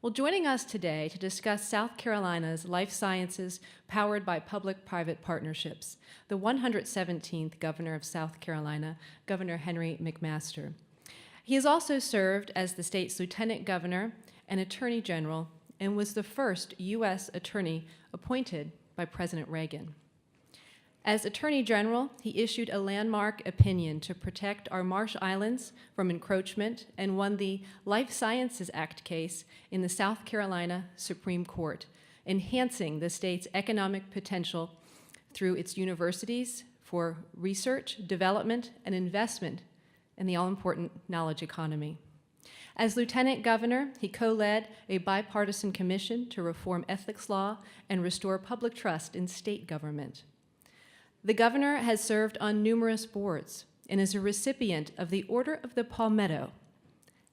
Well, joining us today to discuss South Carolina's life sciences powered by public-private partnerships, the 117th Governor of South Carolina, Governor Henry McMaster. He has also served as the state's Lieutenant Governor and Attorney General and was the first U.S. attorney appointed by President Reagan. As Attorney General, he issued a landmark opinion to protect our marsh islands from encroachment and won the Life Sciences Act case in the South Carolina Supreme Court, enhancing the state's economic potential through its universities for research, development, and investment in the all-important knowledge economy. As Lieutenant Governor, he co-led a bipartisan commission to reform ethics law and restore public trust in state government. The governor has served on numerous boards and is a recipient of the Order of the Palmetto.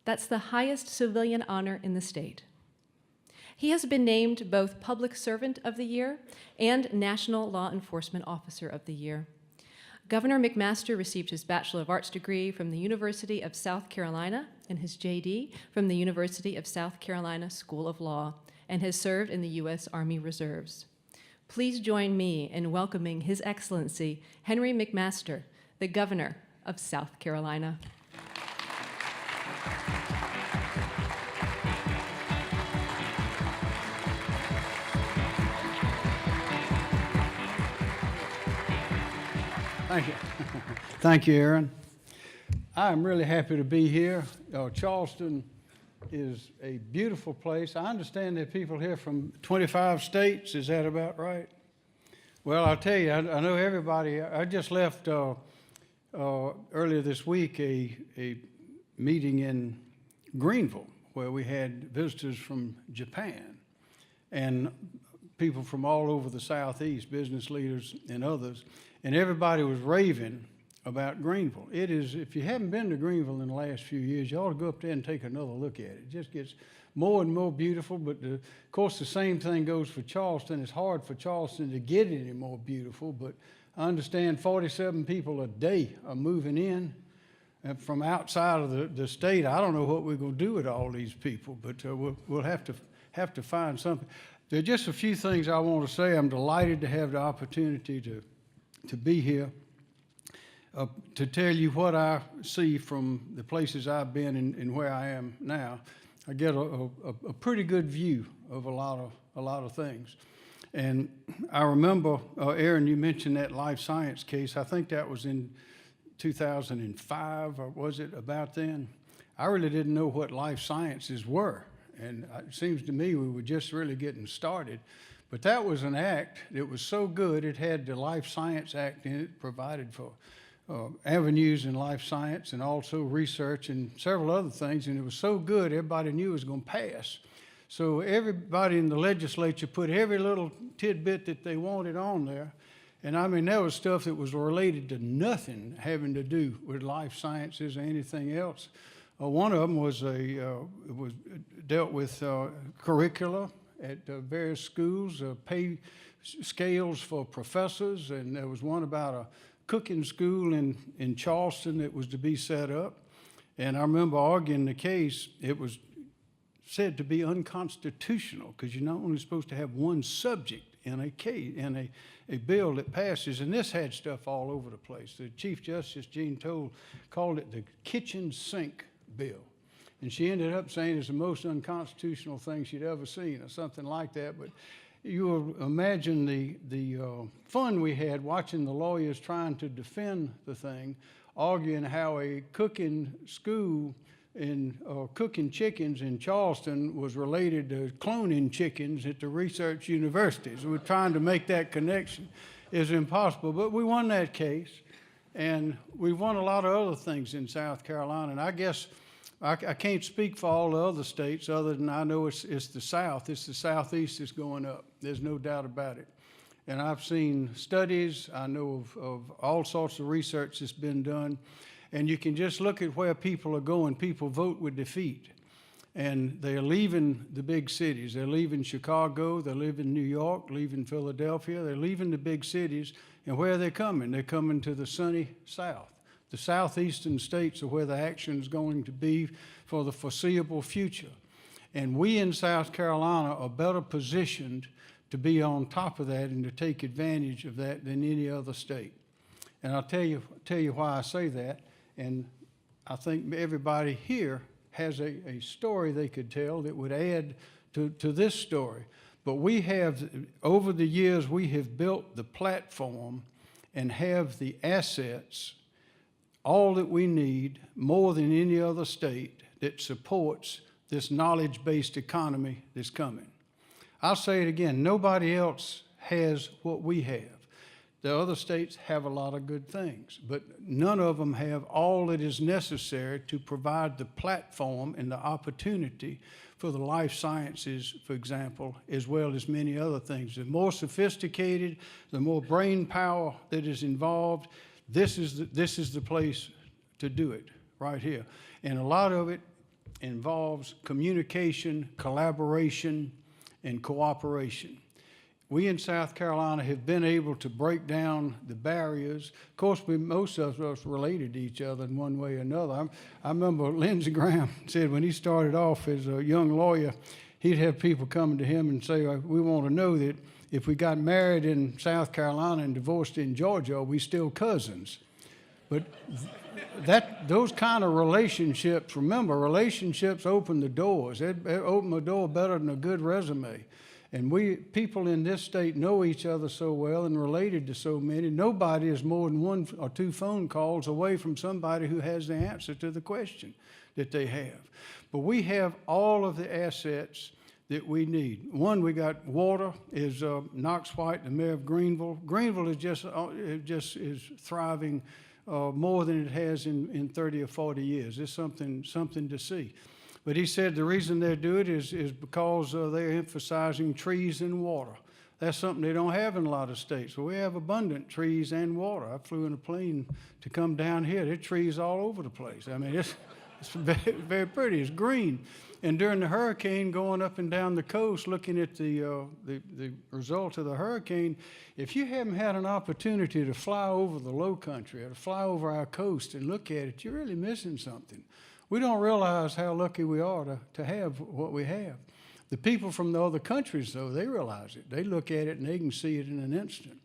That's the highest civilian honor in the state. He has been named both Public Servant of the Year and National Law Enforcement Officer of the Year. Governor McMaster received his Bachelor of Arts degree from the University of South Carolina and his JD from the University of South Carolina School of Law and has served in the U.S. Army Reserves. Please join me in welcoming His Excellency Henry McMaster, the Governor of South Carolina. Thank you. Thank you, Aaron. I'm really happy to be here. Charleston is a beautiful place. I understand there are people here from 25 states. Is that about right? Well, I'll tell you, I know everybody. I just left earlier this week a meeting in Greenville where we had visitors from Japan and people from all over the Southeast, business leaders and others, and everybody was raving about Greenville. It is, if you haven't been to Greenville in the last few years, you ought to go up there and take another look at it. It just gets more and more beautiful, but of course the same thing goes for Charleston. It's hard for Charleston to get any more beautiful, but I understand 47 people a day are moving in from outside of the state. I don't know what we're going to do with all these people, but we'll have to find something. There are just a few things I want to say. I'm delighted to have the opportunity to be here. To tell you what I see from the places I've been and where I am now, I get a pretty good view of a lot of things. And I remember, Aaron, you mentioned that life science case. I think that was in 2005, or was it about then? I really didn't know what life sciences were. And it seems to me we were just really getting started. But that was an act that was so good, it had the Life Science Act in it, provided for avenues in life science and also research and several other things, and it was so good everybody knew it was going to pass. So everybody in the legislature put every little tidbit that they wanted on there, and I mean there was stuff that was related to nothing having to do with life sciences or anything else. One of them was dealt with curricula at various schools, pay scales for professors, and there was one about a cooking school in Charleston that was to be set up. And I remember arguing the case. It was said to be unconstitutional because you're not only supposed to have one subject in a case, in a bill that passes, and this had stuff all over the place. The Chief Justice, Jean Toll, called it the kitchen sink bill. And she ended up saying it's the most unconstitutional thing she'd ever seen or something like that. But you will imagine the fun we had watching the lawyers trying to defend the thing, arguing how a cooking school in cooking chickens in Charleston was related to cloning chickens at the research universities. We're trying to make that connection. It's impossible, but we won that case, and we won a lot of other things in South Carolina, and I guess I can't speak for all the other states other than I know it's the South. It's the Southeast that's going up. There's no doubt about it. And I've seen studies. I know of all sorts of research that's been done. And you can just look at where people are going. People vote with defeat. And they're leaving the big cities. They're leaving Chicago. They're leaving New York, leaving Philadelphia. They're leaving the big cities. And where are they coming? They're coming to the sunny South. The southeastern states are where the action is going to be for the foreseeable future. And we in South Carolina are better positioned to be on top of that and to take advantage of that than any other state. And I'll tell you why I say that. And I think everybody here has a story they could tell that would add to this story. But we have, over the years, we have built the platform and have the assets, all that we need, more than any other state, that supports this knowledge-based economy that's coming. I'll say it again, nobody else has what we have. The other states have a lot of good things, but none of them have all that is necessary to provide the platform and the opportunity for the life sciences, for example, as well as many other things. The more sophisticated, the more brain power that is involved, this is the place to do it, right here. And a lot of it involves communication, collaboration, and cooperation. We in South Carolina have been able to break down the barriers. Of course, most of us related to each other in one way or another. I remember Lindsey Graham said when he started off as a young lawyer, he'd have people coming to him and say, we want to know that if we got married in South Carolina and divorced in Georgia, are we still cousins? But those kind of relationships, remember, relationships open the doors. They open the door better than a good resume. And people in this state know each other so well and related to so many. Nobody is more than 1 or 2 phone calls away from somebody who has the answer to the question that they have. But we have all of the assets that we need. One, we got water, is Knox White, the mayor of Greenville. Greenville is just is thriving more than it has in 30 or 40 years. It's something to see. But he said the reason they do it is because they're emphasizing trees and water. That's something they don't have in a lot of states. Well, we have abundant trees and water. I flew in a plane to come down here. There are trees all over the place. I mean, it's very, very pretty. It's green. And during the hurricane, going up and down the coast, looking at the result of the hurricane, if you haven't had an opportunity to fly over the low country or to fly over our coast and look at it, you're really missing something. We don't realize how lucky we are to have what we have. The people from the other countries, though, they realize it. They look at it and they can see it in an instant.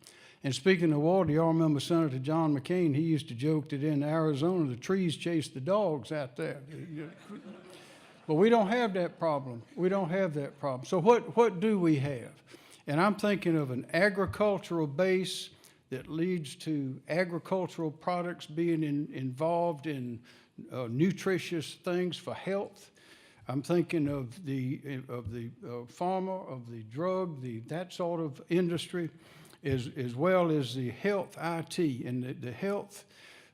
And speaking of water, y'all remember Senator John McCain, he used to joke that in Arizona, the trees chase the dogs out there. But we don't have that problem. We don't have that problem. So what do we have? And I'm thinking of an agricultural base that leads to agricultural products being involved in nutritious things for health. I'm thinking of the farmer, of the drug, that sort of industry, as well as the health IT and the health.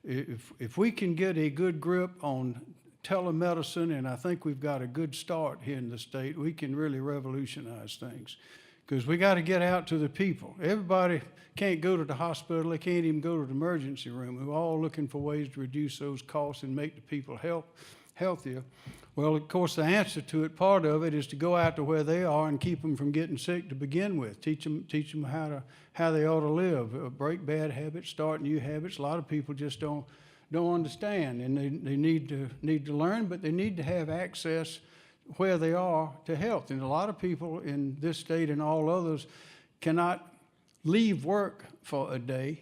If we can get a good grip on telemedicine, and I think we've got a good start here in the state, we can really revolutionize things. Because we got to get out to the people. Everybody can't go to the hospital. They can't even go to the emergency room. We're all looking for ways to reduce those costs and make the people healthier. Well, of course, the answer to it, part of it, is to go out to where they are and keep them from getting sick to begin with. Teach them how they ought to live. Break bad habits, start new habits. A lot of people just don't understand, and they need to learn, but they need to have access where they are to health. And a lot of people in this state and all others cannot leave work for a day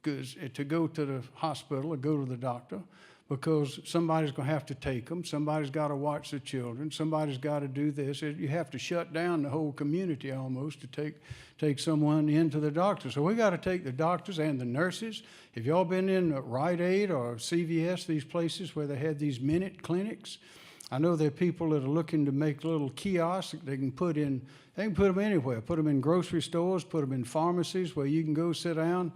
to go to the hospital or go to the doctor, because somebody's going to have to take them. Somebody's got to watch the children. Somebody's got to do this. You have to shut down the whole community almost to take someone into the doctor. So we got to take the doctors and the nurses. Have y'all been in Rite Aid or CVS, these places where they had these minute clinics? I know there are people that are looking to make little kiosks that they can put in. They can put them anywhere. Put them in grocery stores, put them in pharmacies where you can go sit down,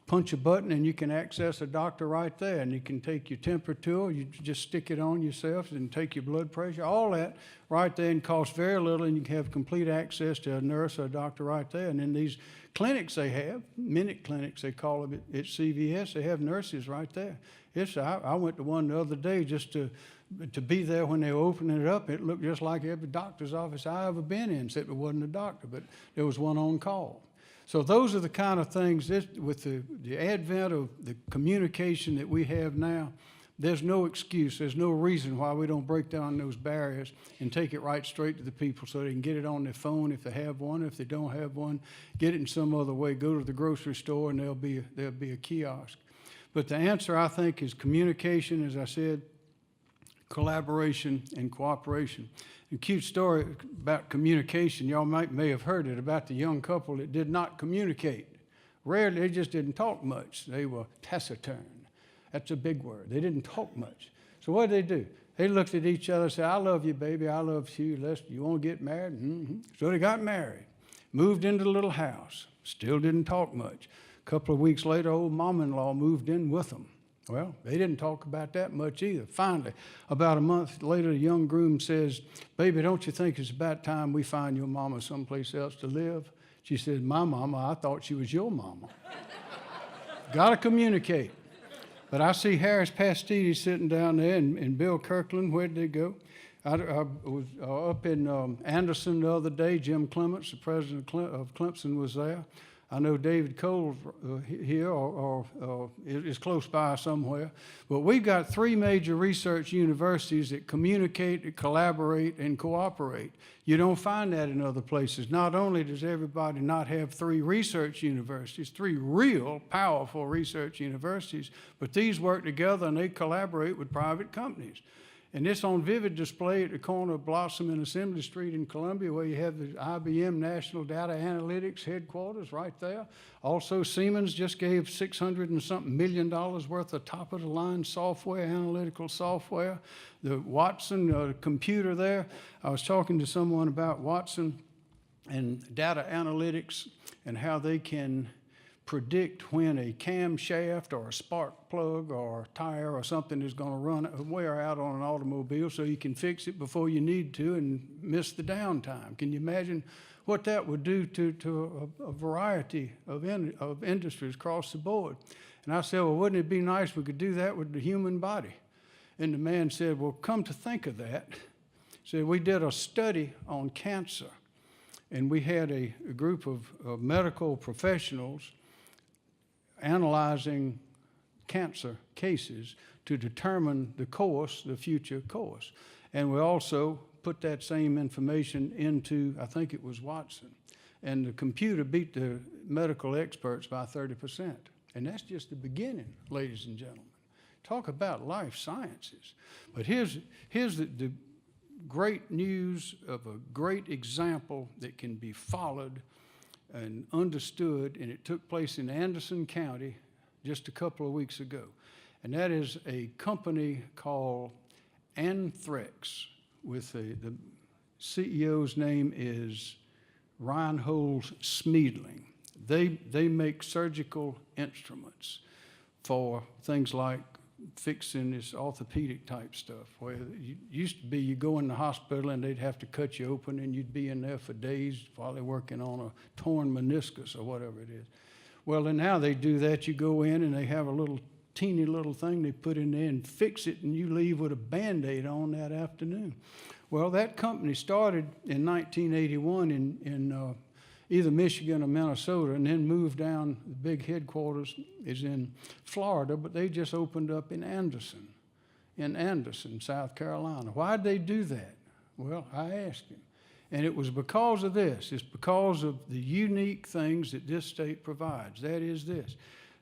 punch a button, and you can access a doctor right there. And you can take your temperature, you just stick it on yourself and take your blood pressure, all that right there, and costs very little, and you can have complete access to a nurse or a doctor right there. And in these clinics they have, minute clinics they call them at CVS, they have nurses right there. I went to one the other day just to be there when they were opening it up. It looked just like every doctor's office I ever been in, except it wasn't a doctor, but there was one on call. So those are the kind of things, with the advent of the communication that we have now, There's no excuse, there's no reason why we don't break down those barriers and take it right straight to the people so they can get it on their phone if they have one. If they don't have one, get it in some other way. Go to the grocery store and there'll be a kiosk. But the answer, I think, is communication, as I said, collaboration and cooperation. A cute story about communication, y'all may have heard it, about the young couple that did not communicate. Rarely, they just didn't talk much. They were taciturn. That's a big word. They didn't talk much. So what did they do? They looked at each other and said, I love you, baby. I love you. You want to get married? Mm-hmm. So they got married, moved into the little house, still didn't talk much. A couple of weeks later, old mom-in-law moved in with them. Well, they didn't talk about that much either. Finally, about a month later, the young groom says, baby, don't you think it's about time we find your mama someplace else to live? She said, my mama, I thought she was your mama. Got to communicate. But I see Harris Pastidi sitting down there and Bill Kirkland. Where'd they go? I was up in Anderson the other day. Jim Clements, the president of Clemson, was there. I know David Cole here or is close by somewhere. But we've got 3 major research universities that communicate, that collaborate, and cooperate. You don't find that in other places. Not only does everybody not have 3 research universities, 3 real powerful research universities, but these work together and they collaborate with private companies. And it's on vivid display at the corner of Blossom and Assembly Street in Columbia, where you have the IBM National Data Analytics headquarters right there. Also, Siemens just gave $600 and something million worth of top-of-the-line software, analytical software. The Watson computer there, I was talking to someone about Watson and data analytics and how they can predict when a camshaft or a spark plug or a tire or something is going to wear out on an automobile, so you can fix it before you need to and miss the downtime. Can you imagine what that would do to a variety of industries across the board? And I said, well, wouldn't it be nice if we could do that with the human body? And the man said, well, come to think of that, said we did a study on cancer, and we had a group of medical professionals analyzing cancer cases to determine the future course. And we also put that same information into, I think it was Watson. And the computer beat the medical experts by 30%. And that's just the beginning, ladies and gentlemen. Talk about life sciences. But here's the great news of a great example that can be followed and understood, and it took place in Anderson County just a couple of weeks ago. And that is a company called Anthrex, with the CEO's name is Reinhold Smeedling. They make surgical instruments for things like fixing this orthopedic type stuff, where it used to be you go in the hospital and they'd have to cut you open and you'd be in there for days while they're working on a torn meniscus or whatever it is. Well, and now they do that. You go in and they have a little teeny little thing they put in there and fix it, and you leave with a Band-Aid on that afternoon. Well, that company started in 1981 in either Michigan or Minnesota, and then moved down. The big headquarters is in Florida, but they just opened up in Anderson, South Carolina. Why'd they do that? Well, I asked him. And it was because of this. It's because of the unique things that this state provides. That is this.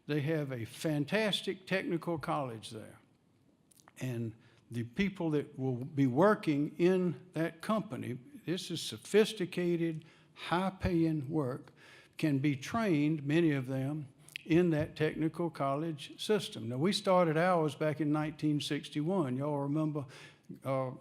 They have a fantastic technical college there. And the people that will be working in that company, this is sophisticated, high-paying work, can be trained, many of them, in that technical college system. Now, we started ours back in 1961. Y'all remember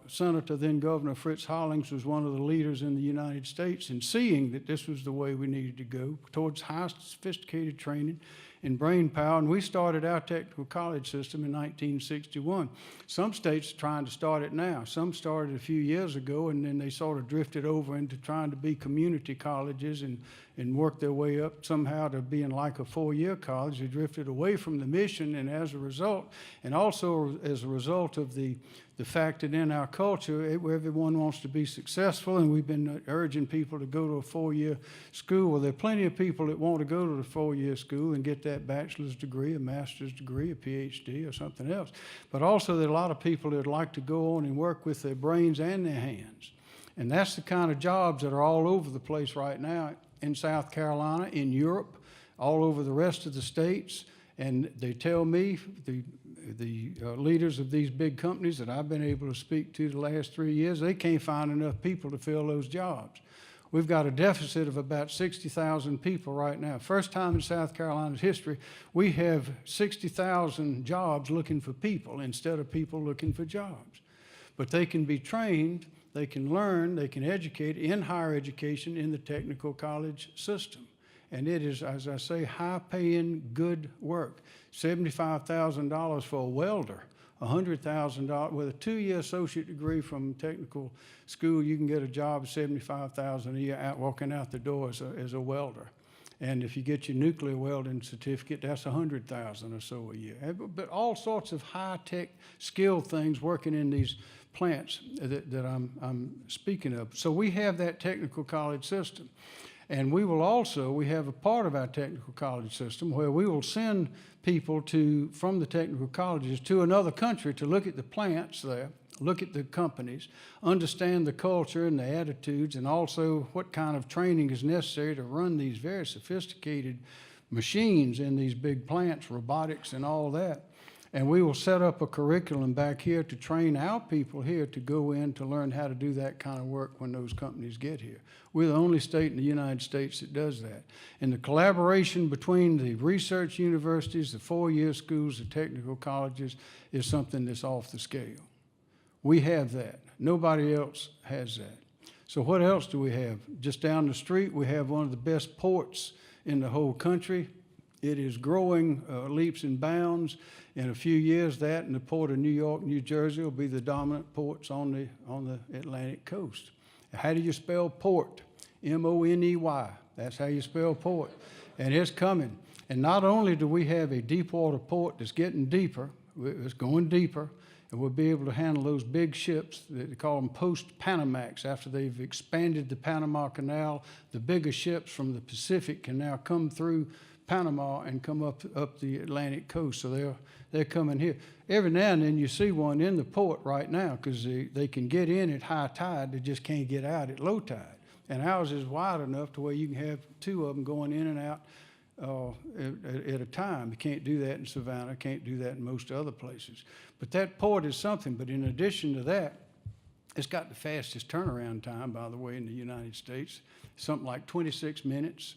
Senator, then Governor Fritz Hollings was one of the leaders in the United States in seeing that this was the way we needed to go towards high sophisticated training in brain power, and we started our technical college system in 1961. Some states are trying to start it now. Some started a few years ago, and then they sort of drifted over into trying to be community colleges and work their way up somehow to being like a 4-year college. They drifted away from the mission, and as a result, and also as a result of the fact that in our culture, everyone wants to be successful, and we've been urging people to go to a 4-year school. Well, there are plenty of people that want to go to the 4-year school and get that that bachelor's degree, a master's degree, a PhD, or something else. But also there are a lot of people that would like to go on and work with their brains and their hands. And that's the kind of jobs that are all over the place right now in South Carolina, in Europe, all over the rest of the states. And they tell me, the leaders of these big companies that I've been able to speak to the last 3 years, they can't find enough people to fill those jobs. We've got a deficit of about 60,000 people right now. First time in South Carolina's history, we have 60,000 jobs looking for people instead of people looking for jobs. But they can be trained, they can learn, they can educate in higher education in the technical college system. And it is, as I say, high-paying, good work. $75,000 for a welder, $100,000 with a 2-year associate degree from technical school. You can get a job at $75,000 a year walking out the door as a welder. And if you get your nuclear welding certificate, that's $100,000 or so a year. But all sorts of high-tech skilled things working in these plants that I'm speaking of. So we have that technical college system. And we have a part of our technical college system where we will send people from the technical colleges to another country to look at the plants there, look at the companies, understand the culture and the attitudes, and also what kind of training is necessary to run these very sophisticated machines in these big plants, robotics and all that. And we will set up a curriculum back here to train our people here to go in to learn how to do that kind of work when those companies get here. We're the only state in the United States that does that. And the collaboration between the research universities, the 4-year schools, the technical colleges is something that's off the scale. We have that. Nobody else has that. So what else do we have? Just down the street, we have one of the best ports in the whole country. It is growing leaps and bounds. In a few years, that and the port of New York, New Jersey will be the dominant ports on the Atlantic coast. How do you spell port? M-O-N-E-Y. That's how you spell port. And it's coming. And not only do we have a deep water port that's getting deeper, it's going deeper, and we'll be able to handle those big ships, they call them post-Panamax, after they've expanded the Panama Canal. The bigger ships from the Pacific can now come through Panama and come up the Atlantic coast, so they're coming here. Every now and then you see one in the port right now because they can get in at high tide, they just can't get out at low tide. And ours is wide enough to where you can have 2 of them going in and out at a time. You can't do that in Savannah, can't do that in most other places. But that port is something. But in addition to that, it's got the fastest turnaround time, by the way, in the United States. Something like 26 minutes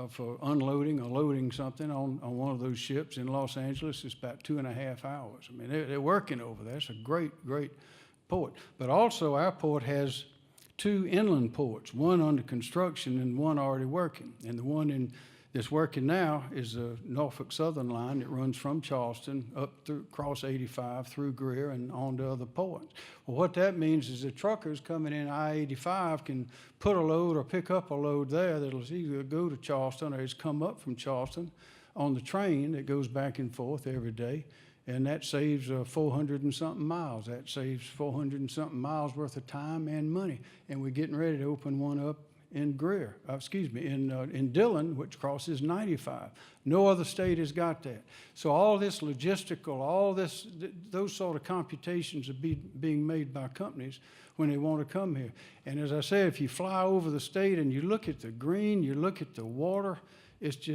for unloading or loading something on one of those ships. In Los Angeles, it's about 2.5 hours. I mean, they're working over there. It's a great, great port. But also our port has 2 inland ports, one under construction and one already working. And the one that's working now is the Norfolk Southern line that runs from Charleston up through across 85 through Greer and on to other ports. Well, what that means is the truckers coming in I-85 can put a load or pick up a load there that'll either go to Charleston or it's come up from Charleston on the train that goes back and forth every day. And that saves 400 and something miles. That saves 400 and something miles worth of time and money. And we're getting ready to open one up in in Dillon, which crosses 95. No other state has got that. So all this logistical, those sort of computations are being made by companies when they want to come here. And as I say, if you fly over the state and you look at the green, you look at the water, it's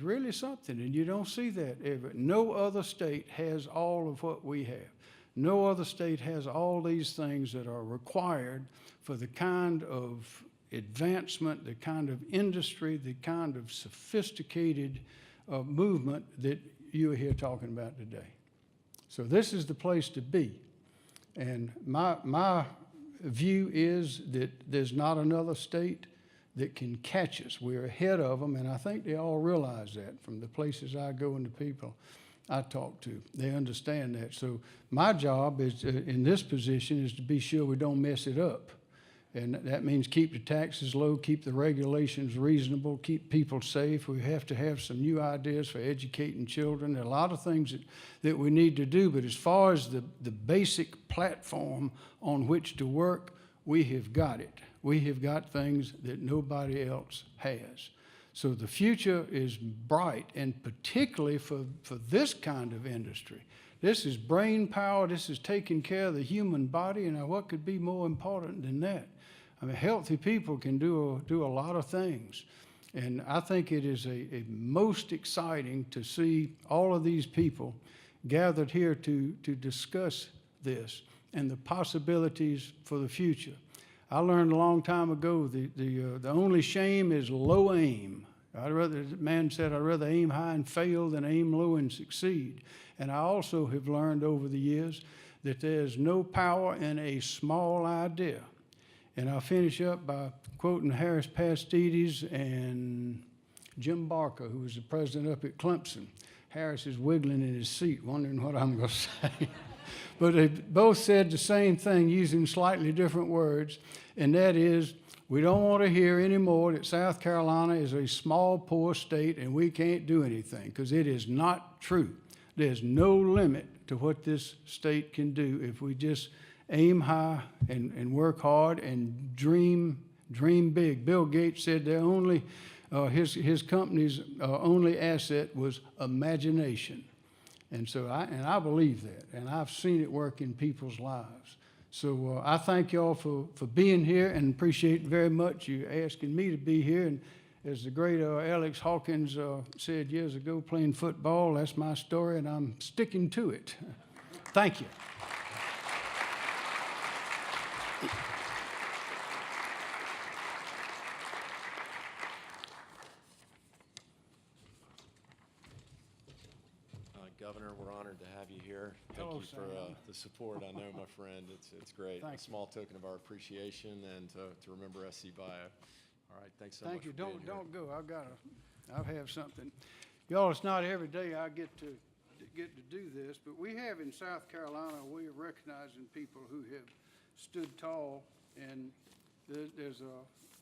really something, and you don't see that ever. No other state has all of what we have. No other state has all these things that are required for the kind of advancement, the kind of industry, the kind of sophisticated movement that you are here talking about today. So this is the place to be. And my view is that there's not another state that can catch us. We're ahead of them, and I think they all realize that from the places I go and the people I talk to. They understand that. So my job is in this position is to be sure we don't mess it up. And that means keep the taxes low, keep the regulations reasonable, keep people safe. We have to have some new ideas for educating children. There are a lot of things that we need to do, but as far as the basic platform on which to work, we have got it. We have got things that nobody else has. So the future is bright, and particularly for this kind of industry. This is brain power. This is taking care of the human body, and what could be more important than that? I mean, healthy people can do a lot of things. And I think it is a most exciting to see all of these people gathered here to discuss this and the possibilities for the future. I learned a long time ago the only shame is low aim. The man said, I'd rather aim high and fail than aim low and succeed. And I also have learned over the years that there's no power in a small idea. And I'll finish up by quoting Harris Pastides and Jim Barker, who was the president up at Clemson. Harris is wiggling in his seat, wondering what I'm going to say. But they both said the same thing using slightly different words, and that is, we don't want to hear anymore that South Carolina is a small, poor state and we can't do anything, because it is not true. There's no limit to what this state can do if we just aim high and work hard and dream big. Bill Gates said their only, his company's only asset was imagination. And so I believe that, and I've seen it work in people's lives. So I thank y'all for being here, and appreciate very much you asking me to be here. And as the great Alex Hawkins said years ago, playing football, that's my story, and I'm sticking to it. Thank you. Governor, we're honored to have you here. Thank you for the support. I know, my friend, it's great. A small token of our appreciation, and to remember SCbio. All right, thanks so much. Thank you. Don't go. I have something. Y'all, it's not every day I get to do this, but we have in South Carolina a way of recognizing people who have stood tall, and there's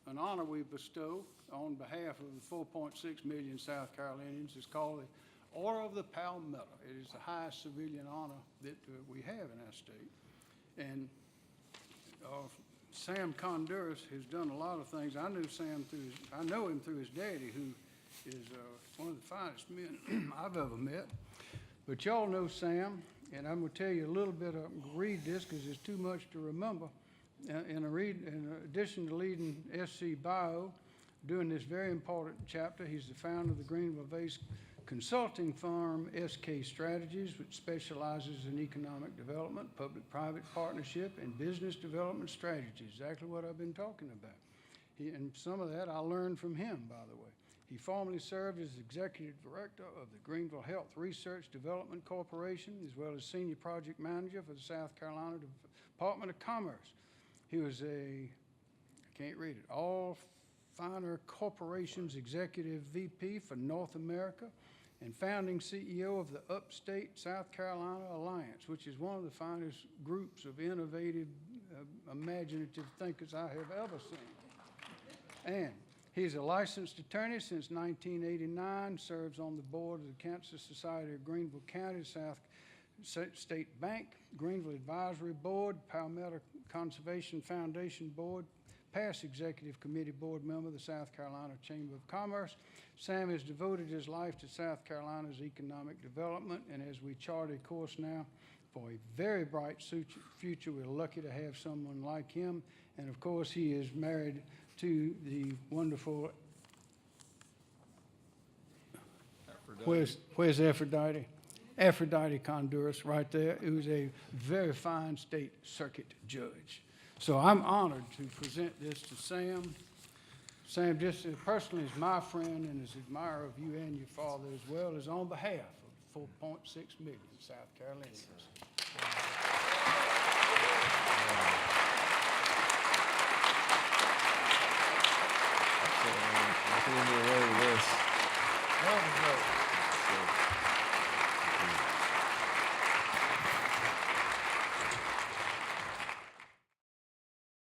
an honor we bestow on behalf of the 4.6 million South Carolinians. It's called the Order of the Palmetto. It is the highest civilian honor that we have in our state. And Sam Condurus has done a lot of things. I know him through his daddy, who is one of the finest men I've ever met. But y'all know Sam, and I'm going to tell you a little bit. I'm going to read this because there's too much to remember. In addition to leading SCbio, doing this very important chapter, he's the founder of the Greenville-based consulting firm SK Strategies, which specializes in economic development, public-private partnership, and business development strategies, exactly what I've been talking about. And some of that I learned from him, by the way. He formerly served as executive director of the Greenville Health Research Development Corporation, as well as senior project manager for the South Carolina Department of Commerce. He was All Finer Corporation's executive VP for North America, and founding CEO of the Upstate South Carolina Alliance, which is one of the finest groups of innovative, imaginative thinkers I have ever seen. And he's a licensed attorney since 1989, serves on the board of the Cancer Society of Greenville County, South State Bank, Greenville Advisory Board, Palmetto Conservation Foundation Board, past executive committee board member of the South Carolina Chamber of Commerce. Sam has devoted his life to South Carolina's economic development, and as we chart a course now for a very bright future, we're lucky to have someone like him. And of course, he is married to the wonderful, where's Aphrodite? Aphrodite Condurus right there, who's a very fine state circuit judge. So I'm honored to present this to Sam. Sam, just personally, is my friend and is an admirer of you and your father, as well as on behalf of 4.6 million South Carolinians.